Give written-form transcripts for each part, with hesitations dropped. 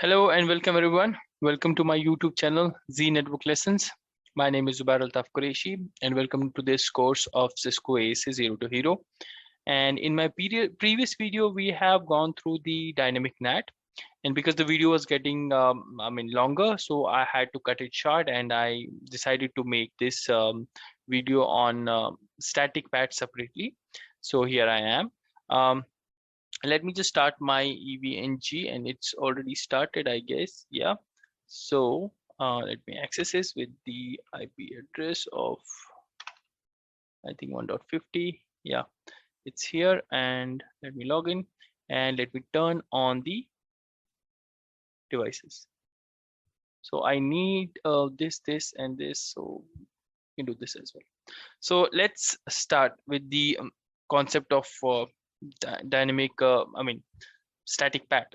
Hello and welcome everyone. Welcome to my YouTube channel Z Network Lessons. My name is Zubair Altaf Qureshi and welcome to this course of Cisco ASA Zero to Hero. And in my previous video, we have gone through the dynamic NAT, and because the video was getting longer, so I had to cut it short and I decided to make this video on static PAT separately. So here I am. Let me just start my EVNG, and it's already started, I guess. Yeah. So let me access this with the IP address of, I think, 1.50. Yeah, it's here, and let me log in and let me turn on the devices. So I need this, and this, so you can do this as well. So let's start with the concept of dynamic, static PAT.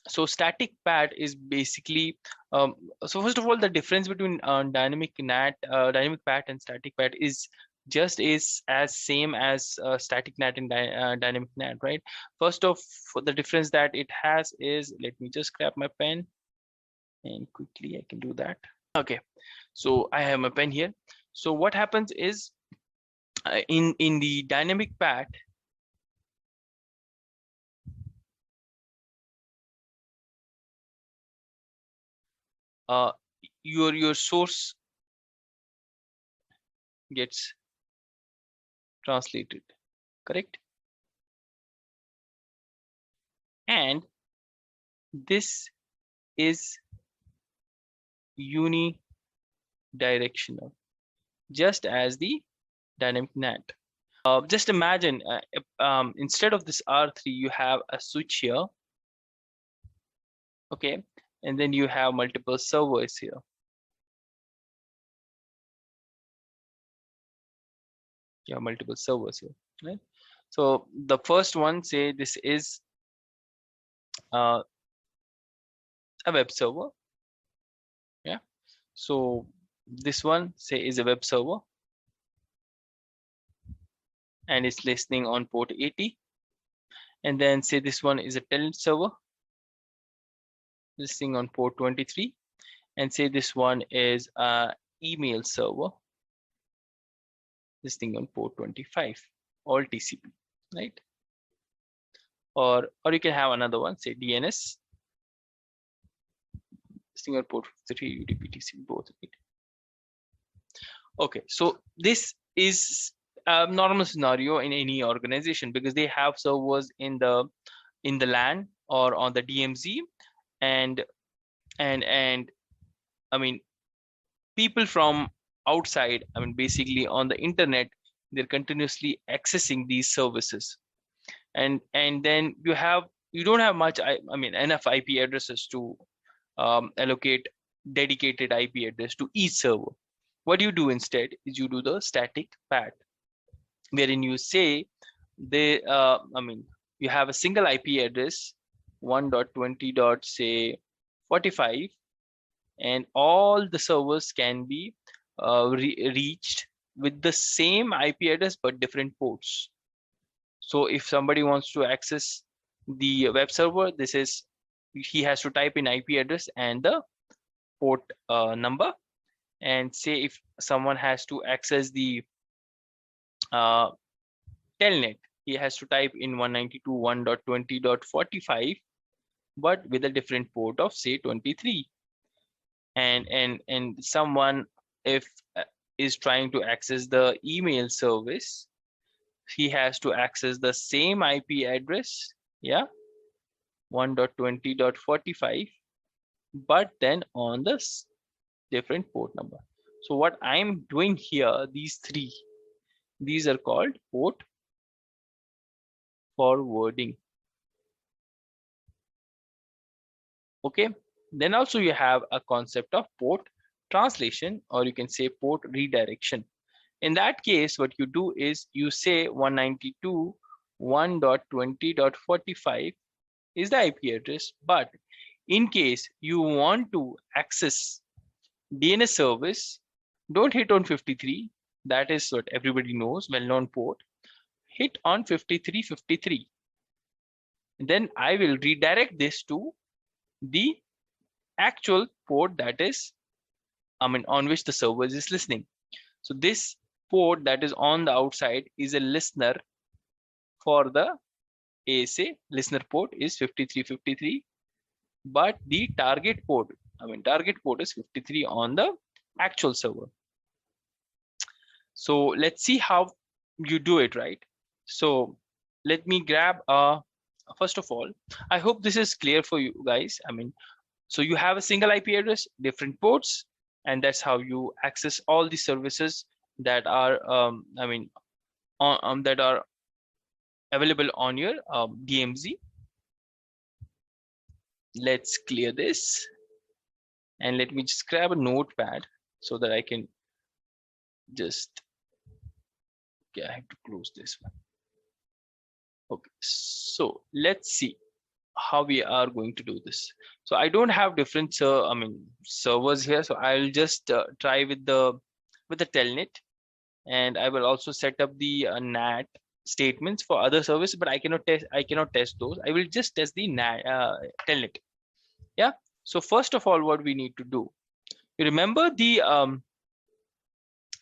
So static PAT is basically, so first of all, the difference between dynamic PAT and static PAT is just as same as static NAT and dynamic NAT, right? First of the difference that it has is, let me just grab my pen and quickly I can do that. Okay, so I have my pen here. So what happens is in the dynamic PAT, your source gets translated, correct? And this is unidirectional, just as the dynamic NAT. Just imagine, instead of this R3, you have a switch here, okay, and then you have multiple servers here. You have multiple servers here, right? So the first one, say this is a web server. Yeah. So this one, say, is a web server, and it's listening on port 80. And then say this one is a telnet server, listening on port 23. And say this one is a email server, listening on port 25, all TCP, right? Or you can have another one, say DNS, listening on port 53, UDP, TCP, both. Right? Okay, so this is a normal scenario in any organization because they have servers in the LAN or on the DMZ, and I mean, people from outside, basically on the internet, they're continuously accessing these services, and then you don't have much, enough IP addresses to allocate dedicated IP address to each server. What you do instead is you do the static PAT, wherein you say you have a single IP address 1.20.45, and all the servers can be reached with the same IP address but different ports. So if somebody wants to access the web server, he has to type in IP address and the port number. And say if someone has to access the telnet, he has to type in 192.1.20.45, but with a different port of, say, 23. And someone, if is trying to access the email service, he has to access the same IP address, yeah, 1.20.45, but then on the different port number. So what I'm doing here, these are called port forwarding. Okay, then also you have a concept of port translation, or you can say port redirection. In that case, what you do is you say 192.1.20.45 is the IP address, but in case you want to access DNS service, don't hit on 53. That is what everybody knows, well-known port. Hit on 5353. Then I will redirect this to the actual port that is, on which the server is listening. So this port that is on the outside is a listener for the ASA. Listener port is 5353, but the target port, target port is 53 on the actual server. So let's see how you do it, right? So let me grab first of all, I hope this is clear for you guys. So you have a single IP address, different ports, and that's how you access all the services that are that are available on your DMZ. Let's clear this, and let me just grab a notepad so that I can just, okay, I have to close this one. Okay, so let's see how we are going to do this. So I don't have different servers here, so I'll just try with the telnet, and I will also set up the NAT statements for other services, but I cannot test those. I will just test the NAT telnet. Yeah. So first of all, what we need to do, you remember the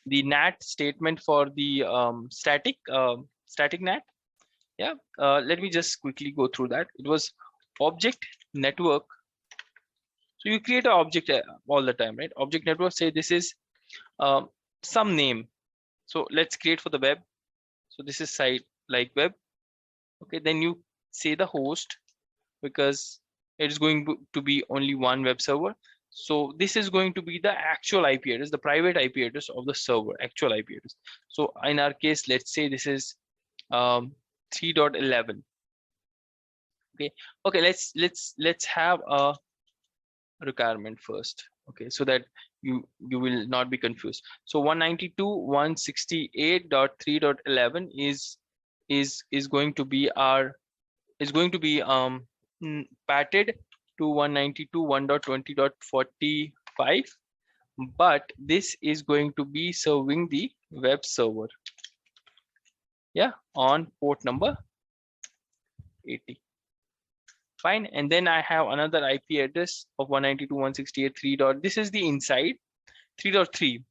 NAT statement for the static NAT. Yeah, let me just quickly go through that. It was object network. So you create an object all the time, right? Object network, say this is some name. So let's create for the web. So this is site like web. Okay, then you say the host, because it is going to be only one web server. So this is going to be the actual IP address, the private IP address of the server, actual IP address. So in our case, let's say this is 3.11. Okay, let's have a requirement first. Okay, so that you will not be confused. So 192.168.3.11 is going to be patted to 192.1.20.45, but this is going to be serving the web server, yeah, on port number 80. Fine. And then I have another IP address of 192.168.3. This is the inside 3.3,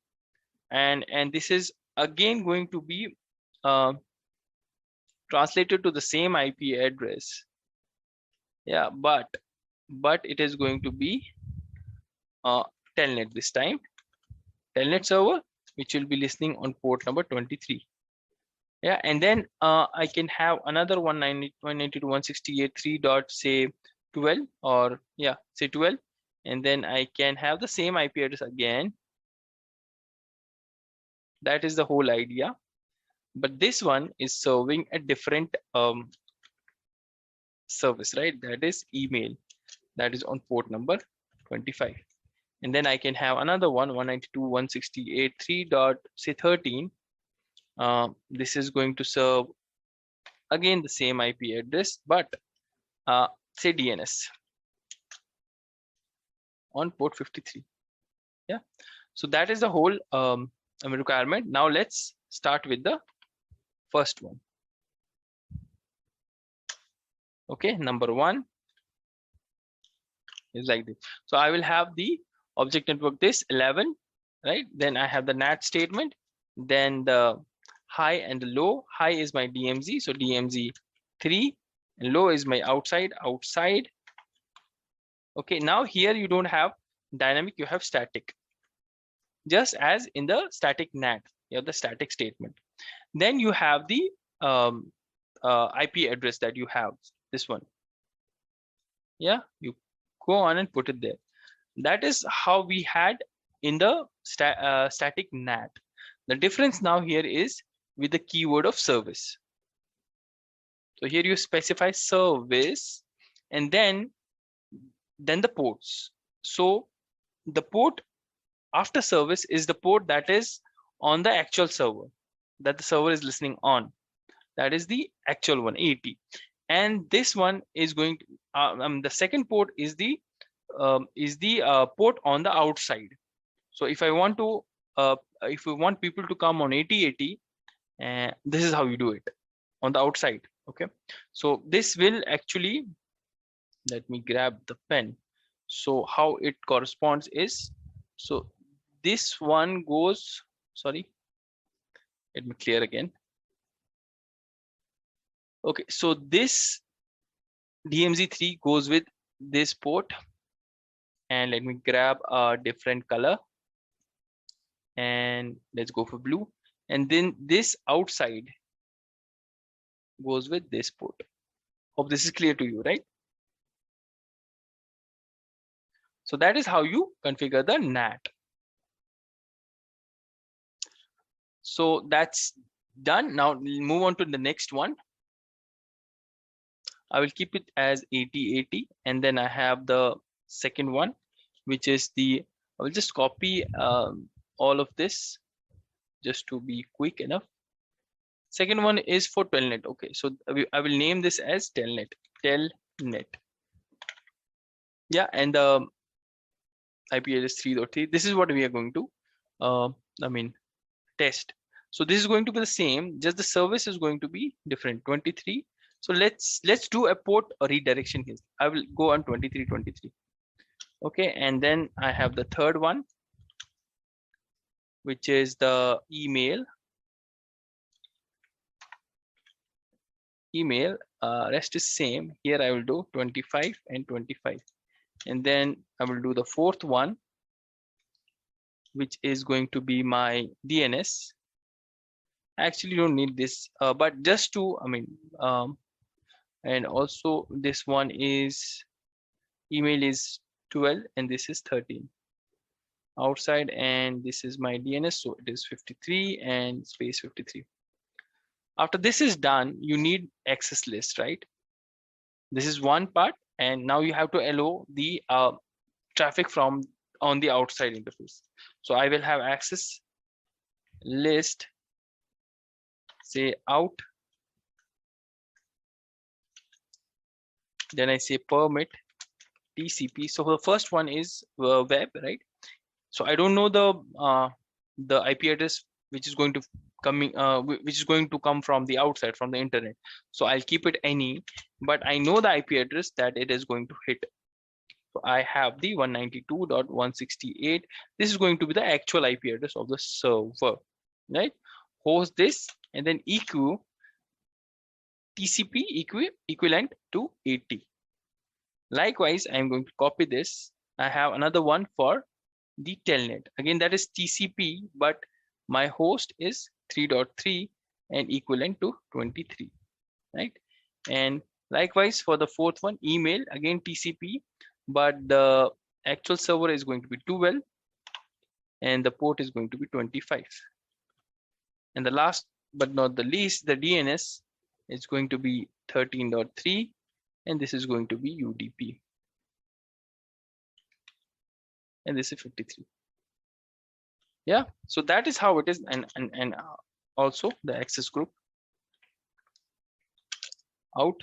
and this is again going to be translated to the same IP address. Yeah, but it is going to be telnet this time, telnet server, which will be listening on port number 23. Yeah, and then I can have another 192.168.3. say 12, or yeah, say 12, and then I can have the same IP address again. That is the whole idea, but this one is serving a different service, right? That is email, that is on port number 25. And then I can have another one, 192.168.3. say 13. This is going to serve again the same IP address, but say DNS on port 53. Yeah, so that is the whole requirement. Now let's start with the first one. Okay, number one is like this. So I will have the object network this 11, right? Then I have the NAT statement, then the high and the low. High is my DMZ, so DMZ 3, and low is my outside. Okay, now here you don't have dynamic, you have static, just as in the static NAT, you have the static statement. Then you have the IP address that you have, this one. Yeah, you go on and put it there. That is how we had in the static NAT. The difference now here is with the keyword of service. So here you specify service, and then the ports. So the port after service is the port that is on the actual server, that the server is listening on. That is the actual one, 80. And this one is going to the second port is the port on the outside. So if I want to if we want people to come on 8080, this is how you do it on the outside. Okay, so this will actually, let me grab the pen. So how it corresponds is, so this one goes, sorry, let me clear again. Okay, so this DMZ3 goes with this port, and let me grab a different color, and let's go for blue. And then this outside goes with this port. Hope this is clear to you, right? So that is how you configure the NAT. So that's done. Now we'll move on to the next one. I will keep it as 8080, and then I have the second one, which is the, I will just copy all of this just to be quick enough. Second one is for telnet. Okay, so I will name this as telnet. Yeah, and the IP address 3.3. This is what we are going to test. So this is going to be the same, just the service is going to be different, 23. So let's do a port redirection here. I will go on 2323. Okay, and then I have the third one, which is the email. Rest is same. Here I will do 25 and 25, and then I will do the fourth one, which is going to be my DNS. I actually don't need this, but just to, and also this one is, email is 12 and this is 13 outside, and this is my DNS, so it is 53 and space 53. After this is done, you need access list, right? This is one part, and now you have to allow the traffic from on the outside interface. So I will have access list, say out, then I say permit TCP. So the first one is web, right? So I don't know the IP address which is going to come from the outside, from the internet. So I'll keep it any, but I know the IP address that it is going to hit. So I have the 192.168. This is going to be the actual IP address of the server, right? Host this, and then EQ TCP equivalent to 80. Likewise, I'm going to copy this. I have another one for the telnet. Again, that is TCP, but my host is 3.3 and equivalent to 23, right? And likewise for the fourth one, email, again TCP, but the actual server is going to be 12 and the port is going to be 25. And the last but not the least, the DNS is going to be 13.3 and this is going to be UDP. And this is 53. Yeah, so that is how it is. And also the access group, out,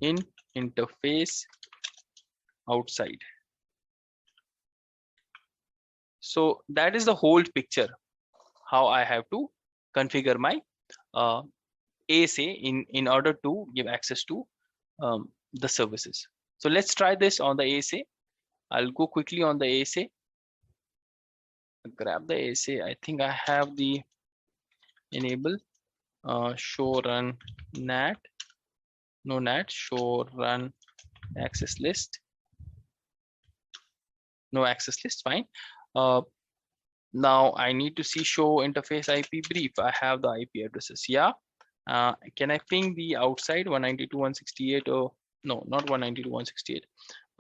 in, interface, outside. So that is the whole picture, how I have to configure my ASA in order to give access to the services. So let's try this on the ASA. I'll go quickly on the ASA. Grab the ASA. I think I have the enable show run NAT. No NAT, show run access list. No access list, fine. Now I need to see show interface IP brief. I have the IP addresses. Yeah. Can I ping the outside 192.168 or no, not 192.168.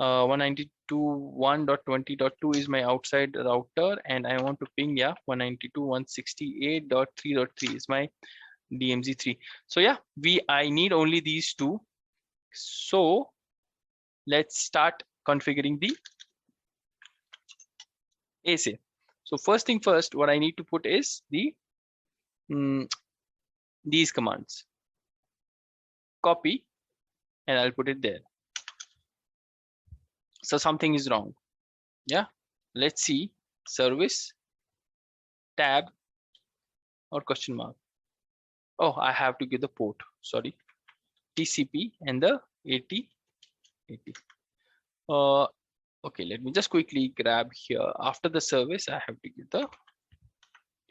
192.1.20.2 is my outside router, and I want to ping 192.168.3.3 is my DMZ3. So yeah, I need only these two. So let's start configuring the ASA. So first thing first, what I need to put is the these commands. Copy, and I'll put it there. So something is wrong. Yeah, let's see. Service, tab, or question mark. Oh, I have to give the port. Sorry, TCP and the 80. Okay, let me just quickly grab here. After the service, I have to give the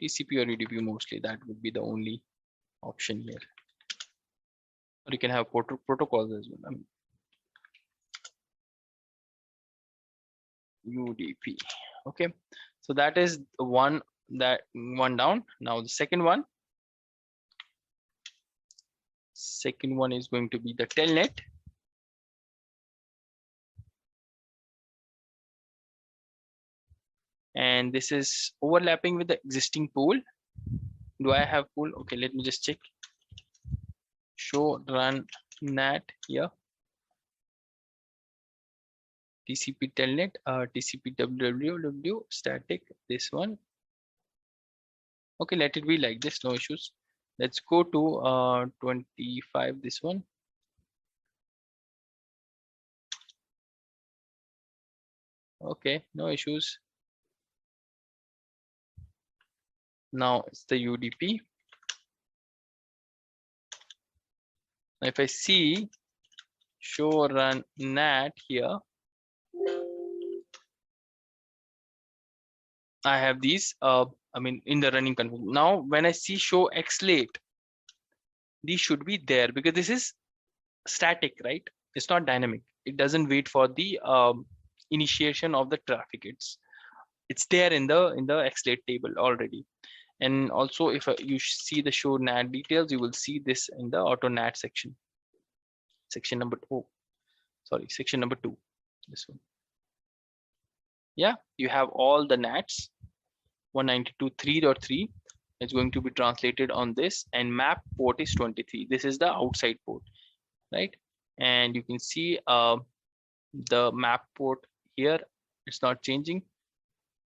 TCP or UDP mostly. That would be the only option here. Or you can have protocols as well. UDP. Okay, so that is the one down. Now the second one is going to be the telnet. And this is overlapping with the existing pool. Do I have pool? Okay, let me just check. Show run NAT here. TCP telnet, TCP www static, this one. Okay, let it be like this, no issues. Let's go to 25, this one. Okay, no issues. Now it's the UDP. Now if I see show run NAT here, I have these, in the running config. Now when I see show xlate, these should be there because this is static, right? It's not dynamic. It doesn't wait for the initiation of the traffic. It's there in the xlate table already. And also if you see the show NAT details, you will see this in the auto NAT section. Section number section number 2, this one. Yeah, you have all the NATs. 192.3.3 is going to be translated on this, and map port is 23. This is the outside port, right? And you can see the map port here, it's not changing.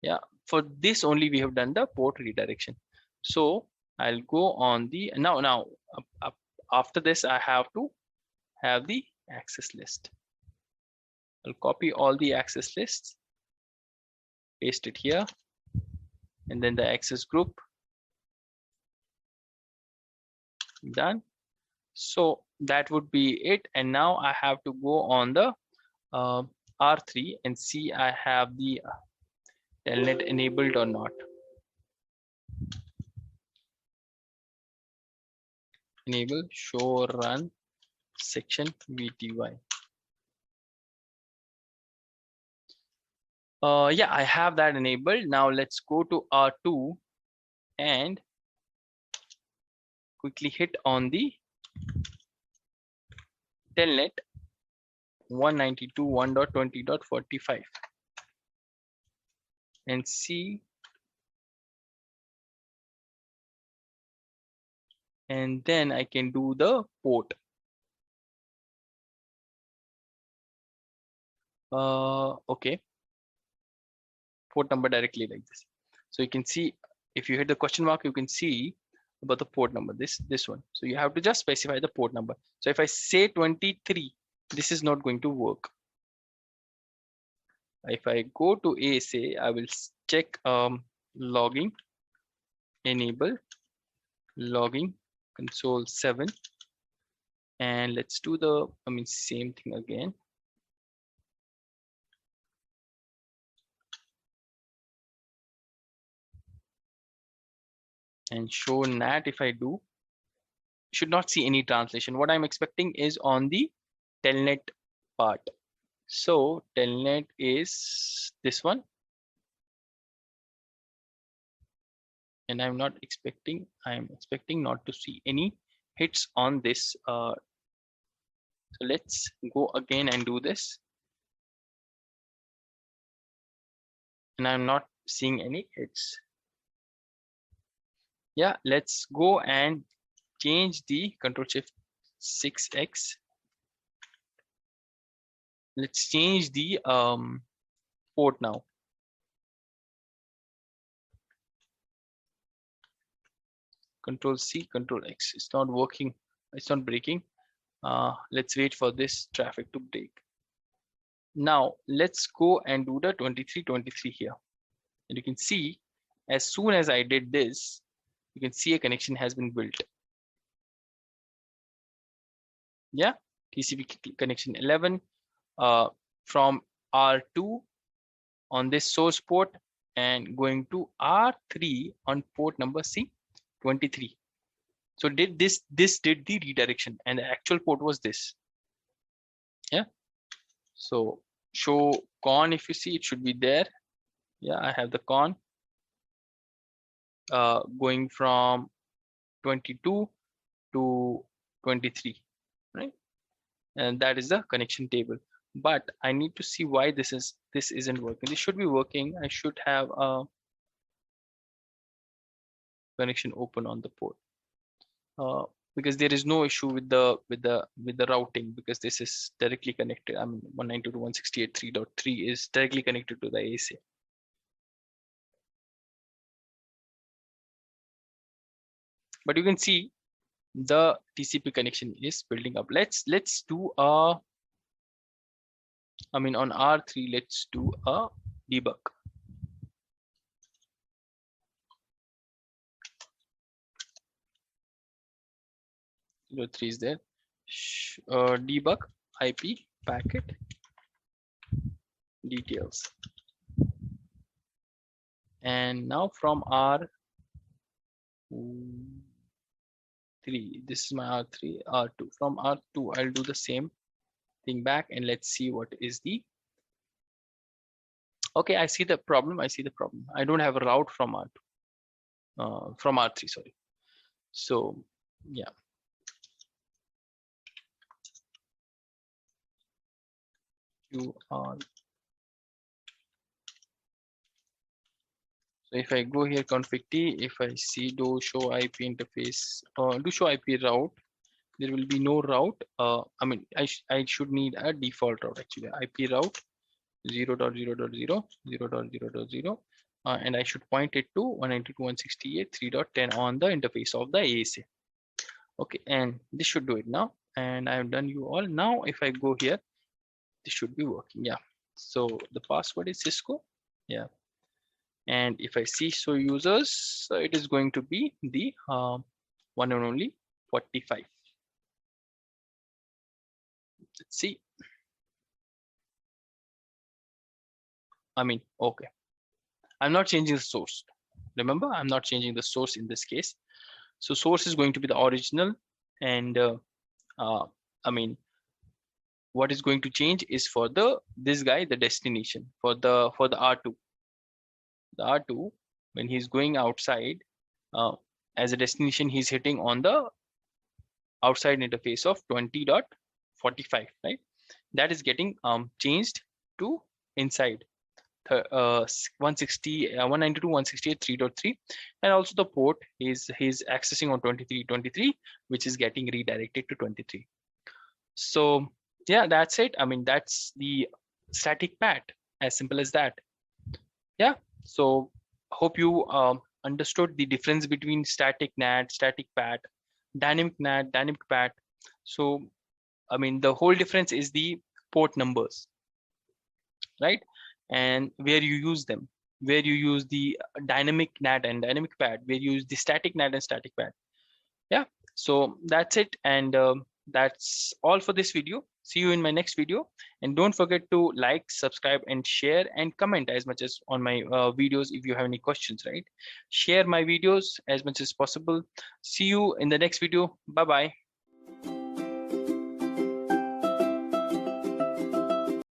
Yeah, for this only we have done the port redirection. So I'll go on the now after this I have to have the access list. I'll copy all the access lists, paste it here, and then the access group. Done. So that would be it. And now I have to go on the R3 and see I have the telnet enabled or not. Enable show run section VTY. Yeah, I have that enabled. Now let's go to R2 and quickly hit on the telnet 192.1.20.45 and see, and then I can do the port. Okay, port number directly like this. So you can see, if you hit the question mark, you can see about the port number, this one. So you have to just specify the port number. So if I say 23, this is not going to work. If I go to ASA, I will check logging, enable logging console 7, and let's do the same thing again. And show NAT, if I do, should not see any translation. What I'm expecting is on the telnet part. So telnet is this one, and I'm expecting not to see any hits on this. So let's go again and do this, and I'm not seeing any hits. Yeah, let's go and change the Control Shift 6X. Let's change the port now. Control C, Control X. It's not working. It's not breaking. Let's wait for this traffic to break. Now let's go and do the 2323 here. And you can see, as soon as I did this, you can see a connection has been built. Yeah, TCP connection 11 from R2 on this source port and going to R3 on port number C23. So did this did the redirection, and the actual port was this. Yeah. So show con, if you see, it should be there. Yeah, I have the con going from 22 to 23, right? And that is the connection table. But I need to see why this isn't working. This should be working. I should have a connection open on the port. Because there is no issue with the routing, because this is directly connected. I mean, 192.168.3.3 is directly connected to the ASA. But you can see the TCP connection is building up. Let's do a, I mean, on R3, let's do a debug. Three is there. Debug IP packet details. And now from R3, this is my R3, R2. From R2, I'll do the same thing back, and let's see what is the. Okay, I see the problem. I don't have a route from R2, from R3, sorry. So yeah. So if I go here, config T, if I see do show IP interface, do show IP route, there will be no route. I mean, I should need a default route actually. IP route 0.0.0, 0.0.0, and I should point it to 192.168.3.10 on the interface of the ASA. Okay, and this should do it now. And I have done you all. Now, if I go here, this should be working. Yeah. So the password is Cisco. Yeah. And if I see show users, so it is going to be the one and only 45. Let's see. I mean, okay. I'm not changing the source. Remember, I'm not changing the source in this case. So source is going to be the original, and I mean, what is going to change is for this guy, the destination for the R2. The R2, when he's going outside, as a destination, he's hitting on the outside interface of 20.45, right? That is getting changed to inside 192.168.3.3, and also the port he's accessing on 23.23, which is getting redirected to 23. So yeah, that's it. I mean, that's the static PAT, as simple as that. Yeah. So hope you understood the difference between static NAT, static PAT, dynamic NAT, dynamic PAT. So I mean, the whole difference is the port numbers, right? And where you use them, where you use the dynamic NAT and dynamic PAT, where you use the static NAT and static PAT. Yeah. So that's it, and that's all for this video. See you in my next video, and don't forget to like, subscribe, and share, and comment as much as on my videos if you have any questions, right? Share my videos as much as possible. See you in the next video. Bye bye.